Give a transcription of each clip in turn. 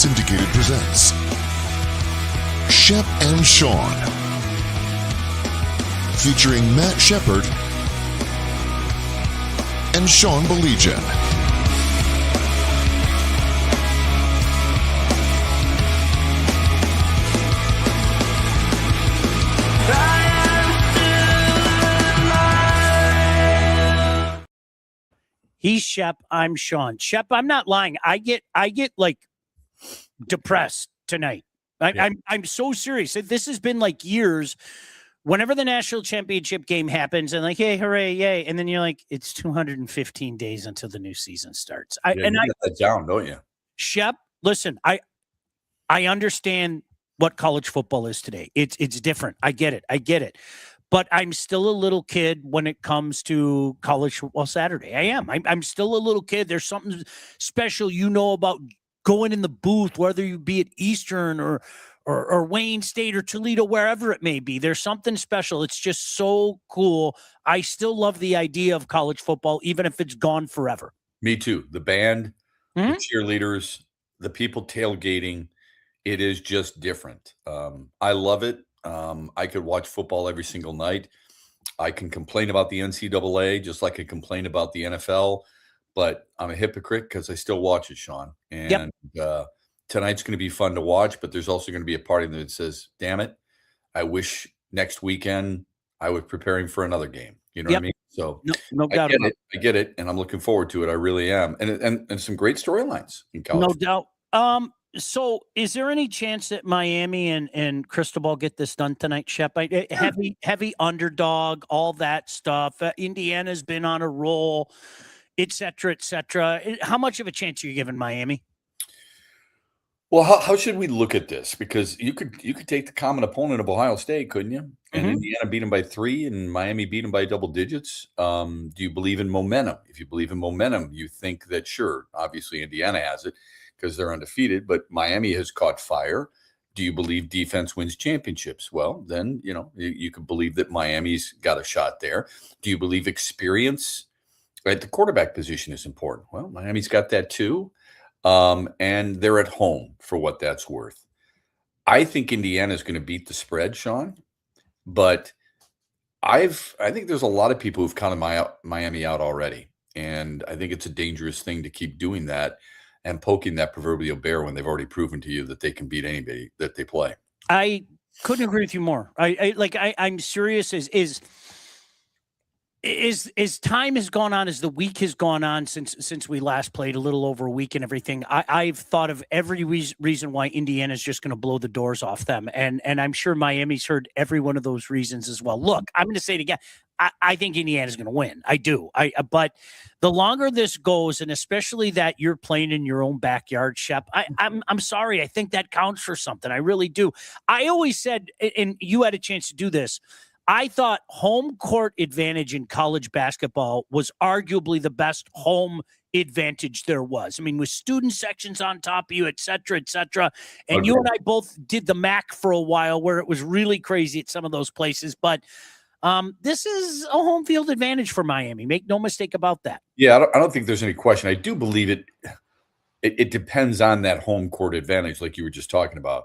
Syndicated presents Shep and Sean, featuring Matt Shepard and Sean Baligian. He's Shep. I'm Sean. Shep, I'm not lying. I get like depressed tonight. I'm so serious. This has been like years. Whenever the national championship game happens, and like, hey, hooray, yay, and then you're like, it's 215 days until the new season starts. You get that down, don't you? Shep, listen, I understand what college football is today. It's different. I get it. But I'm still a little kid when it comes to college football Saturday. I am. I'm still a little kid. There's something special, about going in the booth, whether you be at Eastern or Wayne State or Toledo, wherever it may be. There's something special. It's just so cool. I still love the idea of college football, even if it's gone forever. Me too. The band, the cheerleaders, the people tailgating, it is just different. I love it. I could watch football every single night. I can complain about the NCAA just like I complain about the NFL, but I'm a hypocrite because I still watch it, Sean. And tonight's going to be fun to watch, but there's also going to be a party that says, damn it, I wish next weekend I was preparing for another game. You know what I mean? So no doubt about it. I get it, and I'm looking forward to it. I really am. And some great storylines in college. No doubt. So is there any chance that Miami and Cristobal get this done tonight, Shep? Heavy underdog, all that stuff. Indiana's been on a roll, et cetera, et cetera. How much of a chance are you giving Miami? Well, how should we look at this? Because you could take the common opponent of Ohio State, couldn't you? And Indiana beat them by 3 and Miami beat them by double digits. Do you believe in momentum? If you believe in momentum, you think that, sure, obviously Indiana has it because they're undefeated, but Miami has caught fire. Do you believe defense wins championships? Well, then, you could believe that Miami's got a shot there. Do you believe experience at the quarterback position is important? Well, Miami's got that too. And they're at home for what that's worth. I think Indiana is going to beat the spread, Sean, but I think there's a lot of people who've counted Miami out already. And I think it's a dangerous thing to keep doing that and poking that proverbial bear when they've already proven to you that they can beat anybody that they play. I couldn't agree with you more. I'm serious. As time has gone on, as the week has gone on since we last played, a little over a week and everything, I've thought of every reason why Indiana's just going to blow the doors off them. And I'm sure Miami's heard every one of those reasons as well. Look, I'm going to say it again. I think Indiana's going to win. I do. But the longer this goes, and especially that you're playing in your own backyard, Shep, I'm sorry. I think that counts for something. I really do. I always said, and you had a chance to do this, I thought home court advantage in college basketball was arguably the best home advantage there was. I mean, with student sections on top of you, et cetera, et cetera. And you and I both did the MAC for a while where it was really crazy at some of those places. But this is a home field advantage for Miami. Make no mistake about that. Yeah, I don't think there's any question. I do believe it depends on that home court advantage like you were just talking about.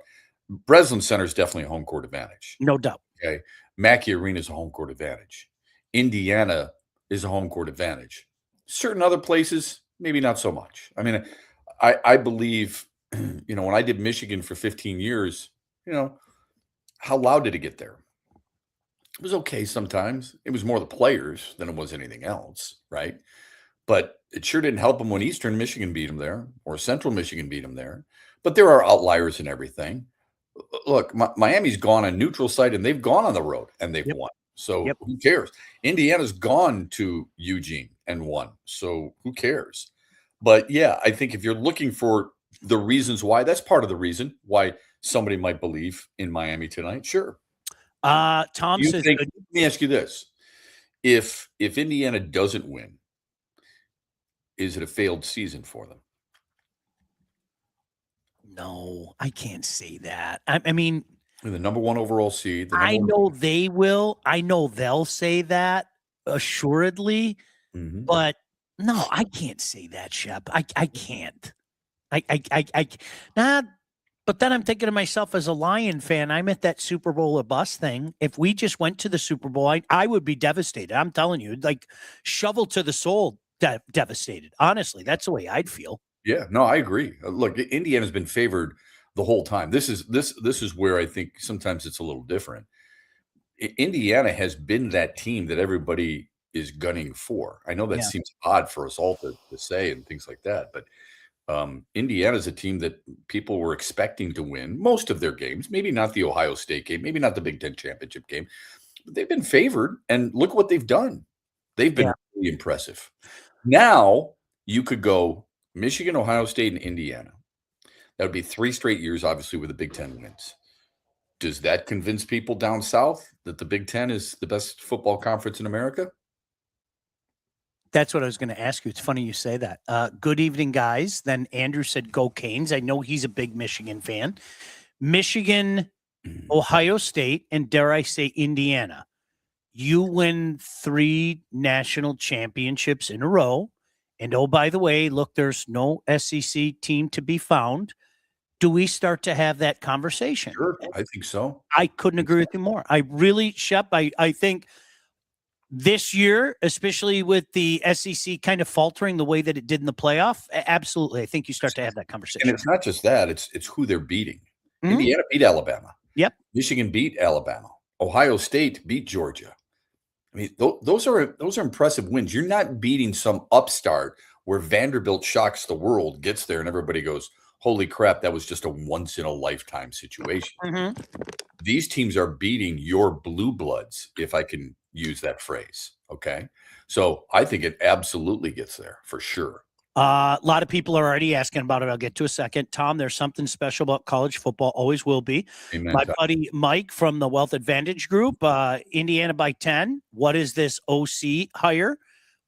Breslin Center is definitely a home court advantage. No doubt. Okay. Mackey Arena is a home court advantage. Indiana is a home court advantage. Certain other places, maybe not so much. I mean, I believe, when I did Michigan for 15 years, how loud did it get there? It was okay sometimes. It was more the players than it was anything else, right? But it sure didn't help them when Eastern Michigan beat them there or Central Michigan beat them there. But there are outliers in everything. Look, Miami's gone on neutral site and they've gone on the road and they've won. So who cares? Indiana's gone to Eugene and won. So who cares? But yeah, I think if you're looking for the reasons why, that's part of the reason why somebody might believe in Miami tonight. Sure. Tom says, let me ask you this. If Indiana doesn't win, is it a failed season for them? No, I can't say that. I mean, the number 1 overall seed. I know they will. I know they'll say that assuredly, but no, I can't say that, Shep. I can't. Nah. But then I'm thinking to myself, as a Lion fan, I'm at that Super Bowl or bust thing. If we just went to the Super Bowl, I would be devastated. I'm telling you, like shovel to the soul, devastated. Honestly, that's the way I'd feel. Yeah, no, I agree. Look, Indiana's been favored the whole time. This is where I think sometimes it's a little different. Indiana has been that team that everybody is gunning for. I know that Yeah. seems odd for us all to say and things like that, but Indiana's a team that people were expecting to win most of their games. Maybe not the Ohio State game, maybe not the Big Ten championship game, but they've been favored. And look what they've done. They've been really impressive. Now you could go Michigan, Ohio State, and Indiana. That would be 3 straight years, obviously, with the Big Ten wins. Does that convince people down south that the Big Ten is the best football conference in America? That's what I was going to ask you. It's funny you say that. Good evening, guys. Then Andrew said, go Canes. I know he's a big Michigan fan. Michigan, Ohio State, and dare I say Indiana. You win 3 national championships in a row. And oh, by the way, look, there's no SEC team to be found. Do we start to have that conversation? Sure, I think so. I couldn't agree with you more. I really, Shep, I think this year, especially with the SEC kind of faltering the way that it did in the playoff, absolutely. I think you start to have that conversation. And it's not just that, it's who they're beating. Mm-hmm. Indiana beat Alabama. Yep. Michigan beat Alabama. Ohio State beat Georgia. I mean, those are impressive wins. You're not beating some upstart where Vanderbilt shocks the world, gets there, and everybody goes, holy crap, that was just a once-in-a-lifetime situation. Mm-hmm. These teams are beating your blue bloods, if I can use that phrase, okay? So I think it absolutely gets there, for sure. A lot of people are already asking about it. I'll get to a second. Tom, there's something special about college football. Always will be. Amen. My buddy Mike from the Wealth Advantage Group, Indiana by 10. What is this OC hire?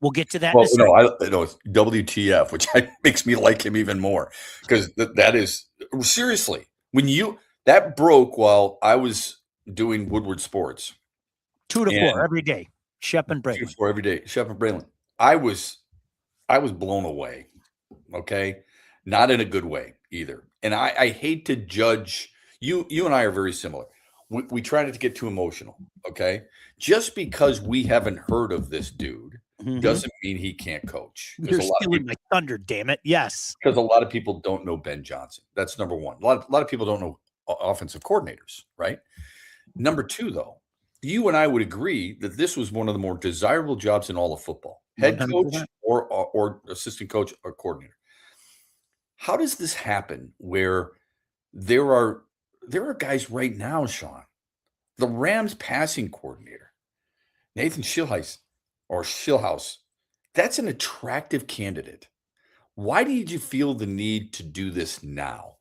We'll get to that. Well, no, it's WTF, which makes me like him even more because that is seriously when that broke while I was doing Woodward Sports. 2 to 4 every day. Shep and Braylon. 2 to 4 every day. Shep and Braylon. I was blown away. Okay, not in a good way either. And I hate to judge you. You and I are very similar. We try not to get too emotional. Okay, just because we haven't heard of this dude. Mm-hmm. Doesn't mean he can't coach. You're stealing my thunder, damn it. Yes. Because a lot of people don't know Ben Johnson. That's number one. A lot of people don't know offensive coordinators, right? Number 2, though, you and I would agree that this was one of the more desirable jobs in all of football. Head coach or assistant coach or coordinator. How does this happen where there are guys right now, Sean, the Rams passing coordinator, Nathan Schillhaus, that's an attractive candidate. Why did you feel the need to do this now?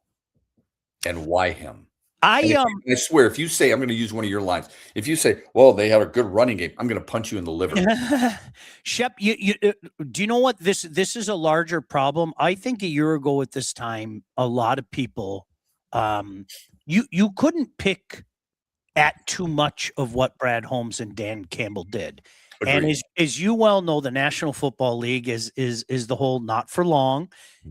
And why him? I swear, if you say, I'm going to use one of your lines, if you say, well, they had a good running game, I'm going to punch you in the liver. Shep, you do you know what? This is a larger problem. I think a year ago at this time, a lot of people, you couldn't pick at too much of what Brad Holmes and Dan Campbell did. Agreed. And as you well know, the National Football League is the whole not for long,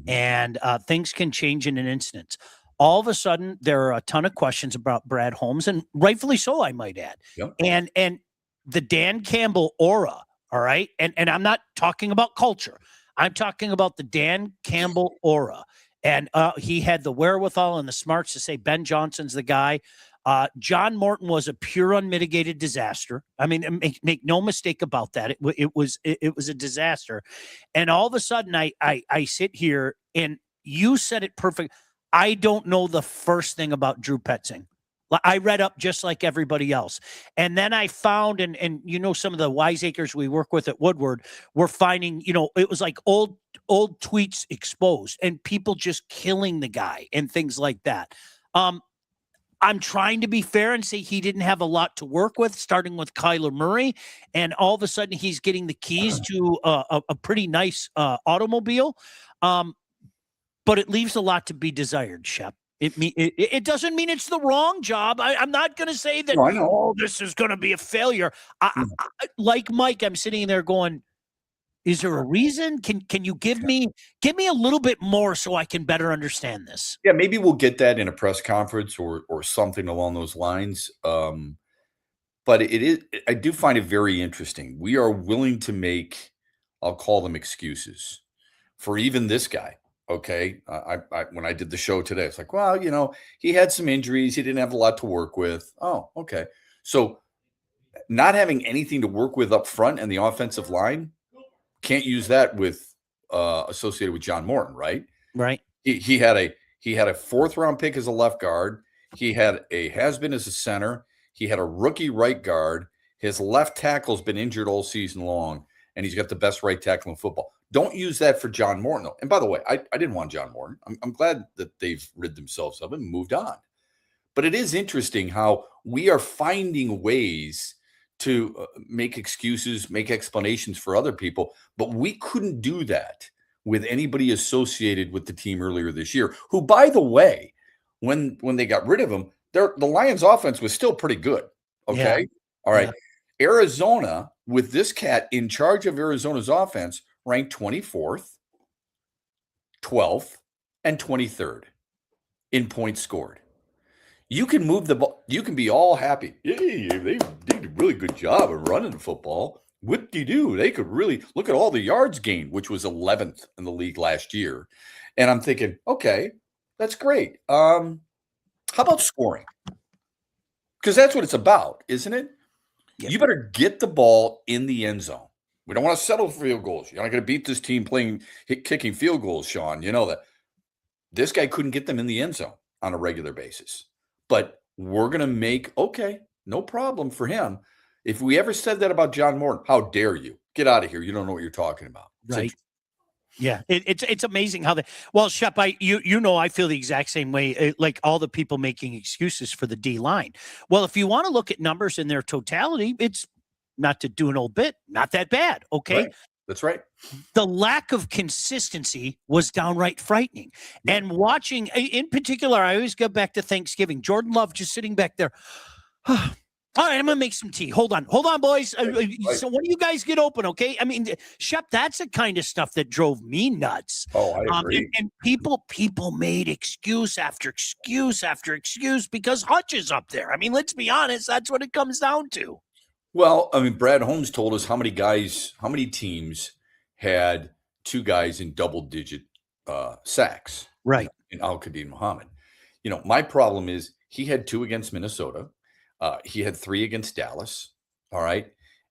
and things can change in an instant. All of a sudden, there are a ton of questions about Brad Holmes, and rightfully so, I might add. Yep. And the Dan Campbell aura, all right? And I'm not talking about culture. I'm talking about the Dan Campbell aura. And he had the wherewithal and the smarts to say Ben Johnson's the guy. John Morton was a pure unmitigated disaster. I mean, make no mistake about that. It was a disaster. And all of a sudden I sit here and you said it perfect. I don't know the first thing about Drew Petzing. I read up just like everybody else. And then I found, and some of the wiseacres we work with at Woodward were finding, it was like old tweets exposed and people just killing the guy and things like that. I'm trying to be fair and say he didn't have a lot to work with, starting with Kyler Murray. And all of a sudden he's getting the keys to a pretty nice automobile. But it leaves a lot to be desired, Shep. It doesn't mean it's the wrong job. I'm not going to say that, this is going to be a failure. Like Mike, I'm sitting there going, Is there a reason? Can you give me a little bit more so I can better understand this? Yeah, maybe we'll get that in a press conference or something along those lines. But I do find it very interesting. We are willing to make, I'll call them excuses for even this guy. Okay. When I did the show today, it's like, well, he had some injuries. He didn't have a lot to work with. Oh, okay. So not having anything to work with up front and the offensive line, can't use that with associated with John Morton, right? Right. He had a fourth round pick as a left guard. He had a has-been as a center. He had a rookie right guard. His left tackle's been injured all season long, and he's got the best right tackle in football. Don't use that for John Morton, though. And by the way, I didn't want John Morton. I'm glad that they've rid themselves of him and moved on. But it is interesting how we are finding ways to make excuses, make explanations for other people, but we couldn't do that with anybody associated with the team earlier this year, who, by the way, when they got rid of him, the Lions offense was still pretty good. Okay. Yeah. All right. Yeah. Arizona, with this cat in charge of Arizona's offense, ranked 24th, 12th, and 23rd in points scored. You can move the ball. You can be all happy. Hey, they did a really good job of running the football. What-de-do? They could really look at all the yards gained, which was 11th in the league last year. And I'm thinking, okay, that's great. How about scoring? Because that's what it's about, isn't it? Yep. You better get the ball in the end zone. We don't want to settle for field goals. You're not going to beat this team kicking field goals, Sean. You know that. This guy couldn't get them in the end zone on a regular basis. But we're going to make, okay, no problem for him. If we ever said that about John Morton, how dare you? Get out of here. You don't know what you're talking about. Right. Yeah. It's amazing how well, Shep, I feel the exact same way, like all the people making excuses for the D line. Well, if you want to look at numbers in their totality, it's not to do an old bit, not that bad. Okay. Right. That's right. The lack of consistency was downright frightening. Yeah. And watching, in particular, I always go back to Thanksgiving. Jordan Love just sitting back there. All right, I'm going to make some tea. Hold on, boys. Right. So when do you guys get open, okay? I mean, Shep, that's the kind of stuff that drove me nuts. Oh, I agree. And people made excuse after excuse after excuse because Hutch is up there. I mean, let's be honest. That's what it comes down to. Well, I mean, Brad Holmes told us how many teams had two guys in double-digit sacks. Right. In Al-Qadim Muhammad. My problem is he had 2 against Minnesota. He had 3 against Dallas. All right.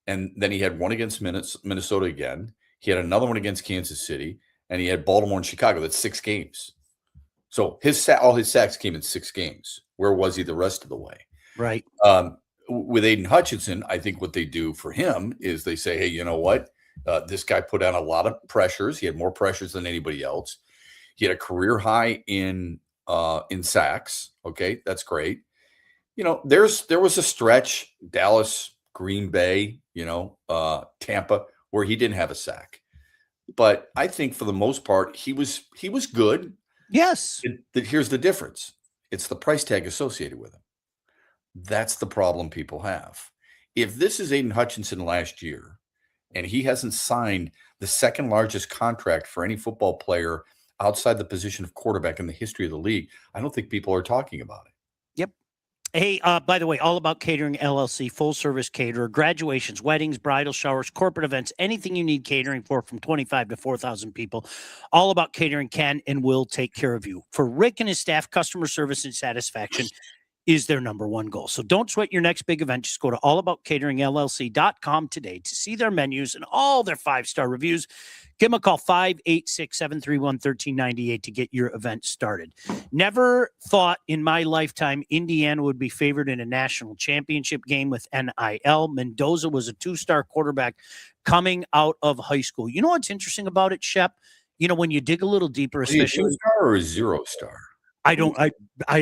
And then he had 1 against Minnesota again. He had another one against Kansas City. And he had Baltimore and Chicago. That's 6 games. So all his sacks came in 6 games. Where was he the rest of the way? Right. With Aiden Hutchinson, I think what they do for him is they say, hey, you know what? This guy put on a lot of pressures. He had more pressures than anybody else. He had a career high in sacks. Okay, that's great. There was a stretch, Dallas, Green Bay, Tampa, where he didn't have a sack. But I think for the most part, he was good. Yes. Here's the difference. It's the price tag associated with him. That's the problem people have. If this is Aiden Hutchinson last year, and he hasn't signed the second largest contract for any football player outside the position of quarterback in the history of the league, I don't think people are talking about it. Yep. Hey, by the way, All About Catering LLC, full service caterer, graduations, weddings, bridal showers, corporate events, anything you need catering for from 25 to 4,000 people. All About Catering can and will take care of you. For Rick and his staff, customer service and satisfaction is their number one goal. So don't sweat your next big event. Just go to allaboutcateringllc.com today to see their menus and all their 5-star reviews. Give them a call, 586-731-1398 to get your event started. Never thought in my lifetime Indiana would be favored in a national championship game with NIL. Mendoza was a 2-star quarterback coming out of high school. You know what's interesting about it, Shep? When you dig a little deeper, especially... Is he a 2-star or a 0-star? I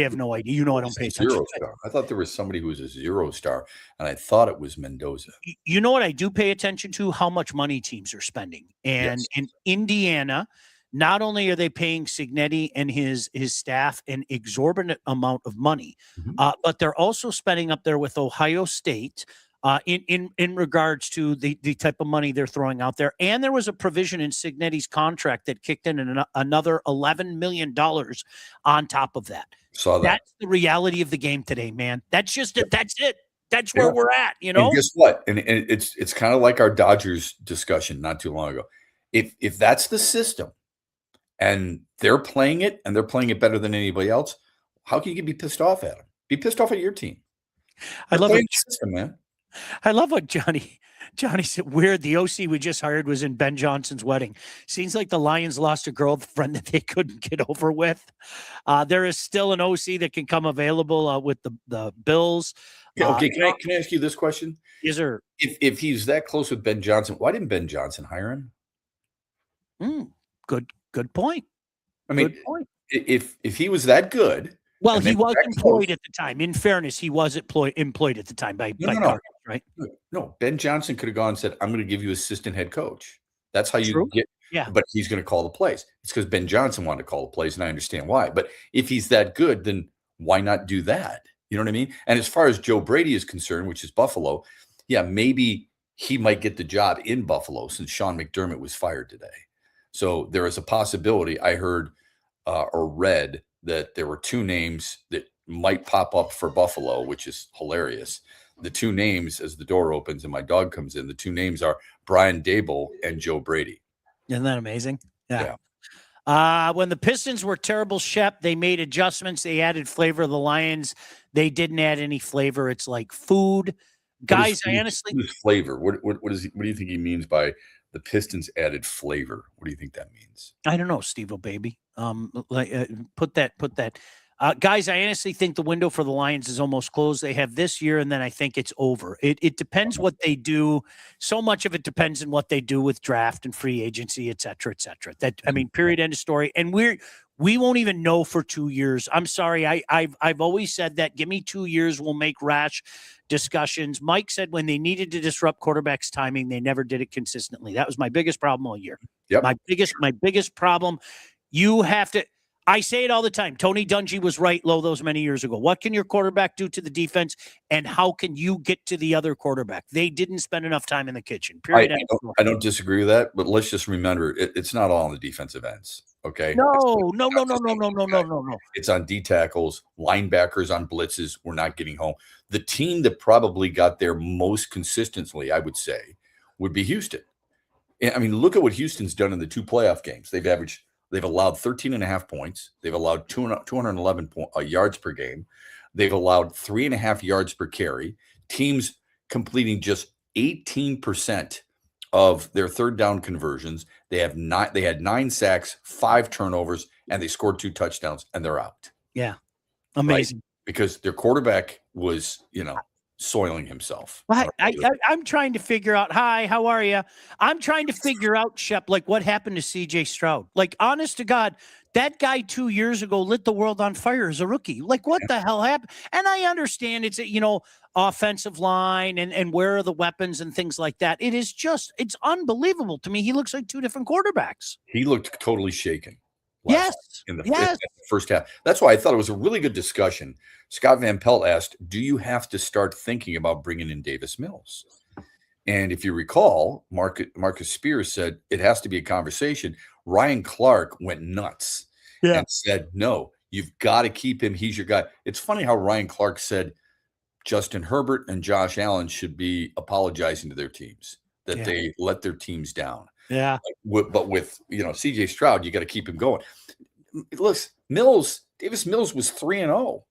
have no idea. I don't pay attention. 0-star. I thought there was somebody who was a 0-star, and I thought it was Mendoza. You know what I do pay attention to? How much money teams are spending. And in Indiana, not only are they paying Cignetti and his staff an exorbitant amount of money, but they're also spending up there with Ohio State, in regards to the type of money they're throwing out there. And there was a provision in Signetti's contract that kicked in another $11 million on top of that. Saw that. That's the reality of the game today, man. That's just it. That's it. That's where we're at, you know? And guess what? And it's kind of like our Dodgers discussion not too long ago. If that's the system and they're playing it and they're playing it better than anybody else, how can you be pissed off at them? Be pissed off at your team. I love it, system, man. I love what Johnny said. Weird. The OC we just hired was in Ben Johnson's wedding. Seems like the Lions lost a girlfriend that they couldn't get over with. There is still an OC that can come available with the Bills. Yeah, okay, can I ask you this question? Yes, sir. If he's that close with Ben Johnson, why didn't Ben Johnson hire him? Good point. I mean, if he was that good, well, he was employed at the time. In fairness, he was employed at the time by Cardinals, right? No, Ben Johnson could have gone and said, "I'm going to give you assistant head coach." That's how you get. Yeah, but he's going to call the plays. It's because Ben Johnson wanted to call the plays, and I understand why. But if he's that good, then why not do that? You know what I mean? And as far as Joe Brady is concerned, which is Buffalo, yeah, maybe he might get the job in Buffalo since Sean McDermott was fired today. So there is a possibility. I heard or read that there were two names that might pop up for Buffalo, which is hilarious. The two names, as the door opens and my dog comes in, the two names are Brian Daboll and Joe Brady. Isn't that amazing? Yeah. When the Pistons were terrible, Shep, they made adjustments. They added flavor. The Lions, they didn't add any flavor. It's like food. Guys, I honestly... flavor. What do you think he means by the Pistons added flavor? What do you think that means? I don't know, Steve-O baby. Put that. Guys, I honestly think the window for the Lions is almost closed. They have this year, and then I think it's over. It depends what they do. So much of it depends on what they do with draft and free agency, et cetera, et cetera. Period, end of story. And we won't even know for 2 years. I'm sorry. I've always said that. Give me 2 years. We'll make rash discussions. Mike said when they needed to disrupt quarterbacks' timing, they never did it consistently. That was my biggest problem all year. Yep. My biggest problem. You have to. I say it all the time. Tony Dungy was right those many years ago. What can your quarterback do to the defense, and how can you get to the other quarterback? They didn't spend enough time in the kitchen. Period. I don't disagree with that, but let's just remember it's not all on the defensive ends. Okay. No. It's on D tackles, linebackers on blitzes. We're not getting home. The team that probably got there most consistently, I would say, would be Houston. I mean, look at what Houston's done in the two playoff games. They've allowed 13.5 points. They've allowed 211 yards per game. They've allowed 3.5 yards per carry. Teams completing just 18% of their third down conversions. They had 9 sacks, 5 turnovers, and they scored 2 touchdowns, and they're out. Yeah, amazing. Right? Because their quarterback was, soiling himself. I'm trying to figure out. Hi, how are you? I'm trying to figure out, Shep, like what happened to C.J. Stroud. Like, honest to God, that guy 2 years ago lit the world on fire as a rookie. Like, what the hell happened? And I understand it's offensive line and where are the weapons and things like that. It's unbelievable to me. He looks like 2 different quarterbacks. He looked totally shaken. In the first half. That's why I thought it was a really good discussion. Scott Van Pelt asked, do you have to start thinking about bringing in Davis Mills? And if you recall, Marcus Spears said it has to be a conversation. Ryan Clark went nuts and said, no, you've got to keep him. He's your guy. It's funny how Ryan Clark said Justin Herbert and Josh Allen should be apologizing to their teams, that they let their teams down. Yeah. But with, C.J. Stroud, you got to keep him going. Look, Davis Mills was 3-0.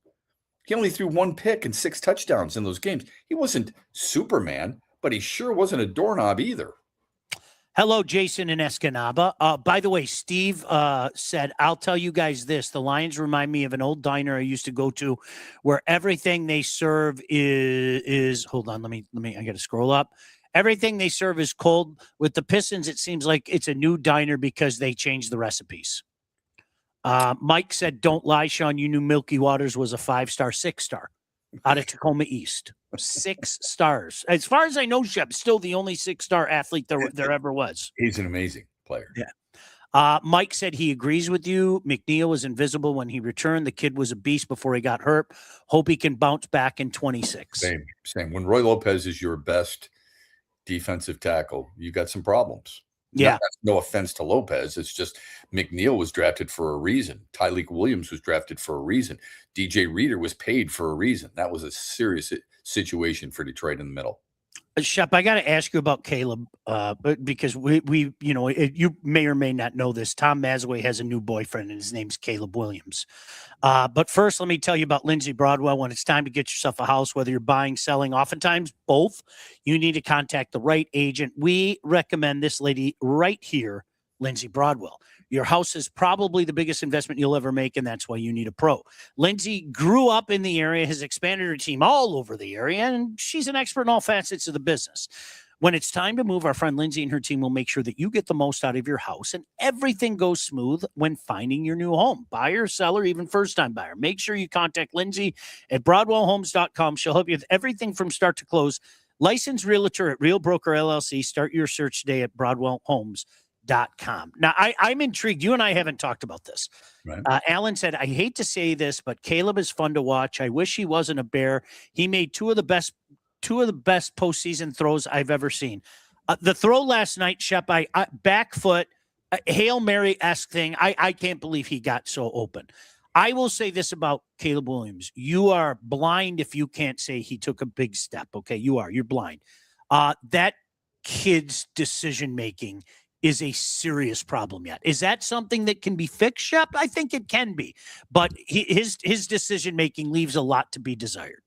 He only threw 1 pick and 6 touchdowns in those games. He wasn't Superman, but he sure wasn't a doorknob either. Hello, Jason and Escanaba. By the way, Steve said, I'll tell you guys this. The Lions remind me of an old diner I used to go to where everything they serve is hold on, let me I got to scroll up. Everything they serve is cold. With the Pistons, it seems like it's a new diner because they changed the recipes. Mike said, don't lie, Sean. You knew Milky Waters was a 5-star, 6-star out of Tacoma East. 6 stars. As far as I know, Shep, still the only 6-star athlete there ever was. He's an amazing player. Yeah. Mike said he agrees with you. McNeil was invisible when he returned. The kid was a beast before he got hurt. Hope he can bounce back in 26. Same. When Roy Lopez is your best defensive tackle, you got some problems. Yeah. No offense to Lopez. It's just McNeil was drafted for a reason. Tarik Williams was drafted for a reason. DJ Reader was paid for a reason. That was a serious situation for Detroit in the middle. Shep, I got to ask you about Caleb, but because we you may or may not know this. Tom Mazaway has a new boyfriend, and his name's Caleb Williams. But first, let me tell you about Lindsay Broadwell. When it's time to get yourself a house, whether you're buying, selling, oftentimes both, you need to contact the right agent. We recommend this lady right here, Lindsay Broadwell. Your house is probably the biggest investment you'll ever make, and that's why you need a pro. Lindsay grew up in the area, has expanded her team all over the area, and she's an expert in all facets of the business. When it's time to move, our friend Lindsay and her team will make sure that you get the most out of your house and everything goes smooth when finding your new home. Buyer, seller, even first-time buyer. Make sure you contact Lindsay at BroadwellHomes.com. She'll help you with everything from start to close. Licensed realtor at Real Broker LLC. Start your search today at BroadwellHomes.com. Now, I'm intrigued. You and I haven't talked about this. Right. Alan said, I hate to say this, but Caleb is fun to watch. I wish he wasn't a Bear. He made two of the best postseason throws I've ever seen. The throw last night, Shep, I back foot, Hail Mary-esque thing. I can't believe he got so open. I will say this about Caleb Williams. You are blind if you can't say he took a big step. Okay, you're blind. That kid's decision-making is a serious problem yet. Is that something that can be fixed, Shep? I think it can be, but his decision-making leaves a lot to be desired.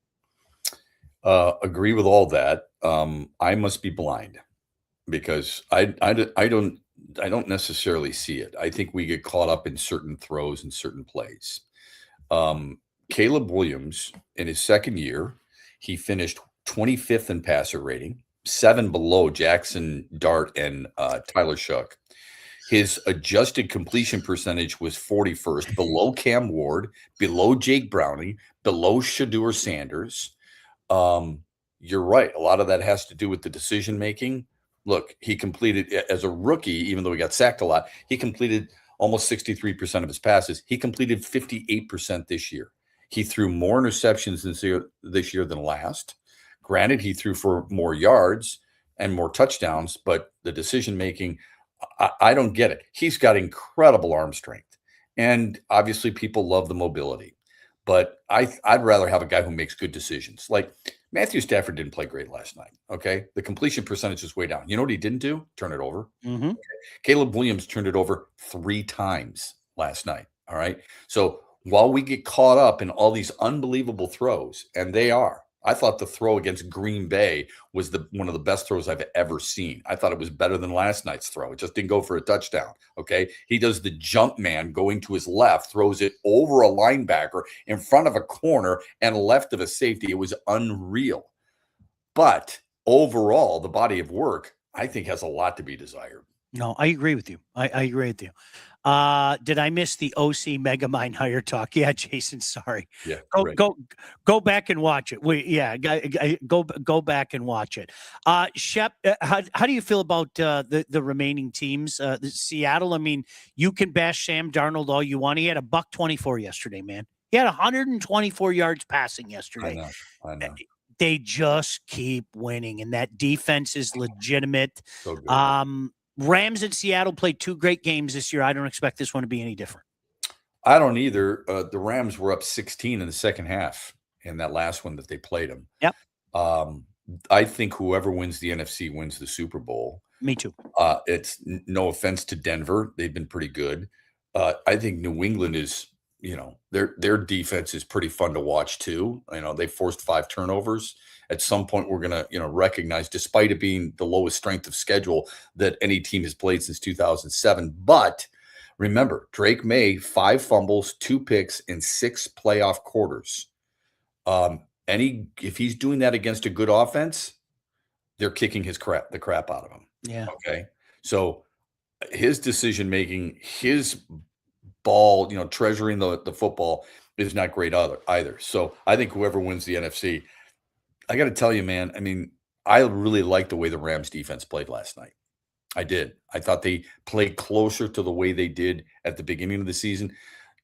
Agree with all that. I must be blind because I don't necessarily see it. I think we get caught up in certain throws and certain plays. Caleb Williams, in his second year, he finished 25th in passer rating, 7 below Jackson Dart and Tyler Shook. His adjusted completion percentage was 41st, below Cam Ward, below Jake Browning, below Shedeur Sanders. You're right. A lot of that has to do with the decision making. Look, he completed as a rookie, even though he got sacked a lot, he completed almost 63% of his passes. He completed 58% this year. He threw more interceptions this year than last. Granted, he threw for more yards and more touchdowns, but the decision making, I don't get it. He's got incredible arm strength, and obviously people love the mobility. But I'd rather have a guy who makes good decisions. Like Matthew Stafford didn't play great last night. Okay, the completion percentage is way down. You know what he didn't do? Turn it over. Mm-hmm. Okay. Caleb Williams turned it over 3 times last night. All right. So while we get caught up in all these unbelievable throws, and they are. I thought the throw against Green Bay was one of the best throws I've ever seen. I thought it was better than last night's throw. It just didn't go for a touchdown. Okay. He does the jump man going to his left, throws it over a linebacker in front of a corner and left of a safety. It was unreal. But overall, the body of work, I think, has a lot to be desired. No, I agree with you. I agree with you. Did I miss the OC Megamind hire talk? Yeah, Jason, sorry. Yeah, go back and watch it. Go back and watch it. Shep, how do you feel about the remaining teams? Seattle, I mean, you can bash Sam Darnold all you want. He had a $124 yesterday, man. He had 124 yards passing yesterday. I know. They just keep winning, and that defense is legitimate. So good. Rams and Seattle played 2 great games this year. I don't expect this one to be any different. I don't either. The Rams were up 16 in the second half in that last one that they played them. Yep. I think whoever wins the NFC wins the Super Bowl. Me too. It's no offense to Denver. They've been pretty good. I think New England is, their defense is pretty fun to watch too. They forced 5 turnovers. At some point, we're going to, recognize, despite it being the lowest strength of schedule that any team has played since 2007. But remember, Drake May, 5 fumbles, 2 picks in 6 playoff quarters. If he's doing that against a good offense, they're kicking the crap out of him. Yeah. Okay. So his decision making, his ball, treasuring the football is not great either. So I think whoever wins the NFC, I got to tell you, man, I mean, I really like the way the Rams defense played last night. I did. I thought they played closer to the way they did at the beginning of the season.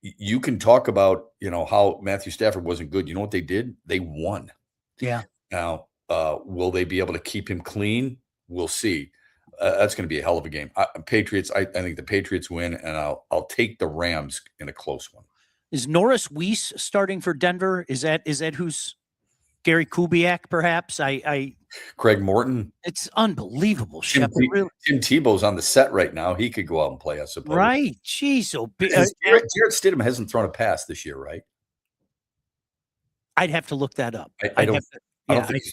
You can talk about, how Matthew Stafford wasn't good. You know what they did? They won. Yeah. Now, will they be able to keep him clean? We'll see. That's going to be a hell of a game. Patriots. I think the Patriots win, and I'll take the Rams in a close one. Is Norris Weiss starting for Denver? Is that who's Gary Kubiak? Perhaps Craig Morton. It's unbelievable. Tim Tebow's on the set right now. He could go out and play, I suppose. Right? Jeez, so Jarrett Stidham hasn't thrown a pass this year, right? I'd have to look that up. I don't think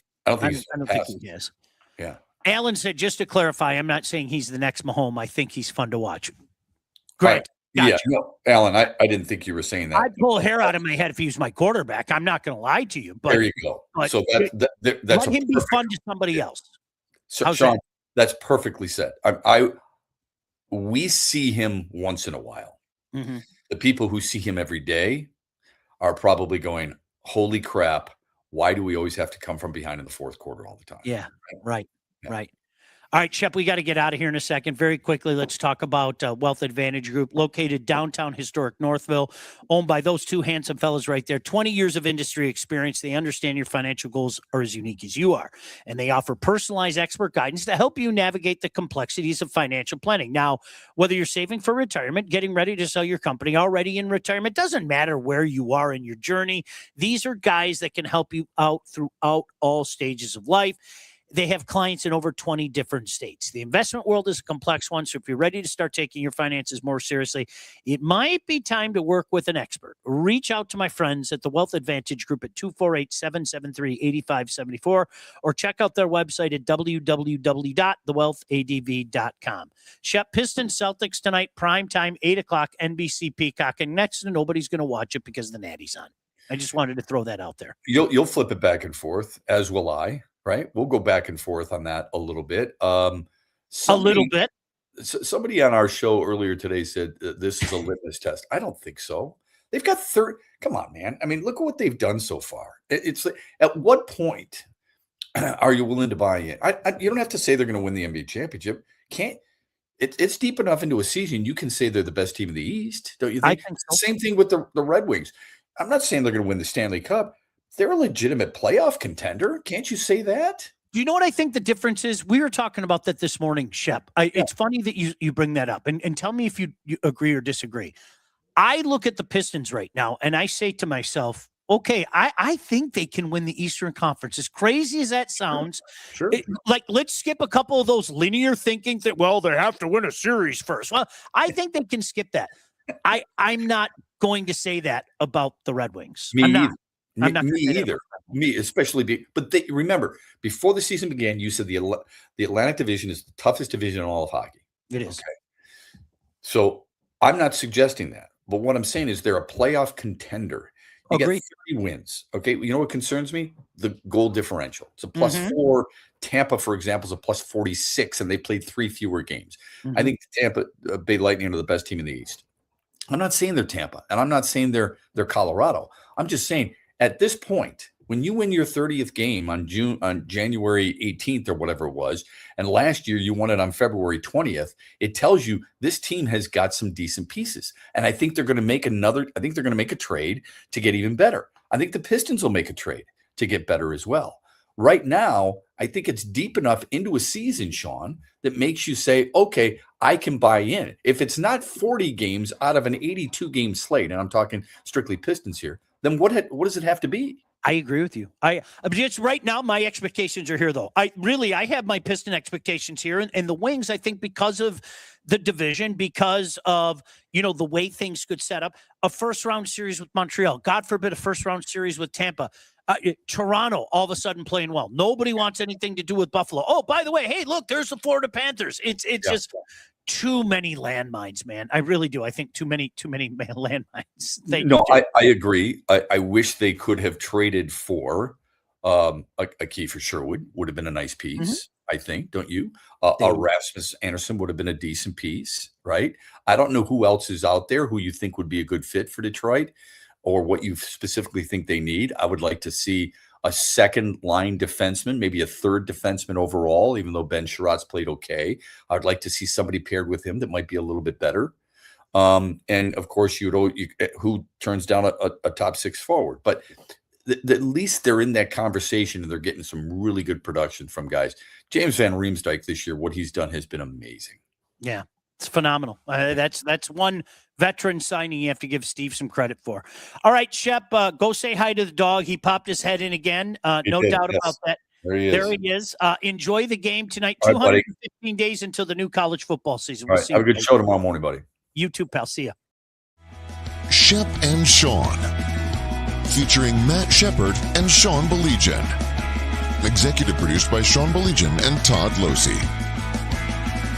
he has. Yeah. Alan said, just to clarify, I'm not saying he's the next Mahomes. I think he's fun to watch. Great. Gotcha. Yeah, no, Alan, I didn't think you were saying that. I'd pull hair out of my head if he was my quarterback. I'm not going to lie to you. But, there you go. So that's let him be fun to somebody else. So, Sean, that's perfectly said. We see him once in a while. Mm-hmm. The people who see him every day are probably going, holy crap, why do we always have to come from behind in the fourth quarter all the time? Yeah, right. All right, Shep, we got to get out of here in a second. Very quickly, let's talk about Wealth Advantage Group, located downtown historic Northville, owned by those two handsome fellas right there. 20 years of industry experience. They understand your financial goals are as unique as you are, and they offer personalized expert guidance to help you navigate the complexities of financial planning. Now, whether you're saving for retirement, getting ready to sell your company, already in retirement, doesn't matter where you are in your journey. These are guys that can help you out throughout all stages of life. They have clients in over 20 different states. The investment world is a complex one, so if you're ready to start taking your finances more seriously, it might be time to work with an expert. Reach out to my friends at the Wealth Advantage Group at 248-773-8574 or check out their website at www.thewealthadv.com. Shep, Pistons Celtics tonight, prime time, 8 o'clock, NBC Peacock, and next to nobody's going to watch it because the Natty's on. I just wanted to throw that out there. You'll flip it back and forth, as will I. Right, we'll go back and forth on that a little bit. Somebody on our show earlier today said this is a litmus test. I don't think so. They've got 30. Come on, man. I mean, look at what they've done so far. It's like, at what point are you willing to buy in? You don't have to say they're going to win the NBA championship. It's deep enough into a season you can say they're the best team in the East, don't you think? I think so. Same thing with the Red Wings. I'm not saying they're going to win the Stanley Cup. They're a legitimate playoff contender. Can't you say that? Do you know what I think the difference is? We were talking about that this morning, Shep. It's funny that you bring that up. And tell me if you agree or disagree. I look at the Pistons right now, and I say to myself, okay, I think they can win the Eastern Conference. As crazy as that sounds, sure. Let's skip a couple of those linear thinking that, well, they have to win a series first. Well, I think they can skip that. I'm not going to say that about the Red Wings. I'm not. Me either. Me especially. But remember, before the season began, you said the Atlantic Division is the toughest division in all of hockey. It is. Okay. So I'm not suggesting that. But what I'm saying is they're a playoff contender. You Agreed. got 30 wins. Okay. You know what concerns me? The goal differential. It's a +4. Tampa, for example, is a +46, and they played 3 fewer games. I think Tampa Bay Lightning are the best team in the East. I'm not saying they're Tampa, and I'm not saying they're Colorado. I'm just saying, at this point, when you win your 30th game on January 18th or whatever it was, and last year you won it on February 20th, it tells you this team has got some decent pieces. And I think they're going to make a trade to get even better. I think the Pistons will make a trade to get better as well. Right now, I think it's deep enough into a season, Sean, that makes you say, okay, I can buy in. If it's not 40 games out of an 82-game slate, and I'm talking strictly Pistons here, then what does it have to be? I agree with you. Just right now, my expectations are here, though. I have my Piston expectations here, and the Wings, I think, because of the division, because of, the way things could set up, a first-round series with Montreal, God forbid a first-round series with Tampa, Toronto all of a sudden playing well. Nobody wants anything to do with Buffalo. Oh, by the way, hey, look, there's the Florida Panthers. It's just too many landmines, man. I really do. I think too many landmines. I agree. I wish they could have traded for a Kiefer Sherwood. Would have been a nice piece, I think, don't you? Rasmus Anderson would have been a decent piece, right? I don't know who else is out there who you think would be a good fit for Detroit or what you specifically think they need. I would like to see a second line defenseman, maybe a third defenseman overall, even though Ben Sherratt's played okay. I'd like to see somebody paired with him that might be a little bit better. And of course, who turns down a top six forward, but at least they're in that conversation and they're getting some really good production from guys. James Van Riemsdyk this year, what he's done has been amazing. Yeah, it's phenomenal. That's one veteran signing you have to give Steve some credit for. All right, Shep, go say hi to the dog. He popped his head in again. No doubt about that. There he is. Enjoy the game tonight. All right, 215 days until the new college football season. We'll see. Have a good show tomorrow morning, buddy. You too, pal. See ya. Shep and Sean, featuring Matt Shepard and Sean Baligian. Executive produced by Sean Baligian and Todd Losey.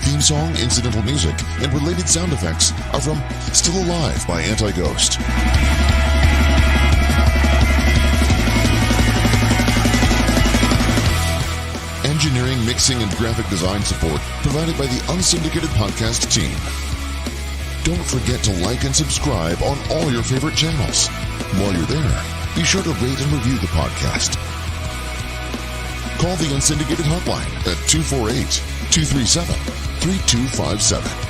Theme song, incidental music, and related sound effects are from Still Alive by Anti-Ghost. Engineering, mixing, and graphic design support provided by the Unsyndicated Podcast team. Don't forget to like and subscribe on all your favorite channels. While you're there, be sure to rate and review the podcast. Call the Unsyndicated hotline at 248-237-3257.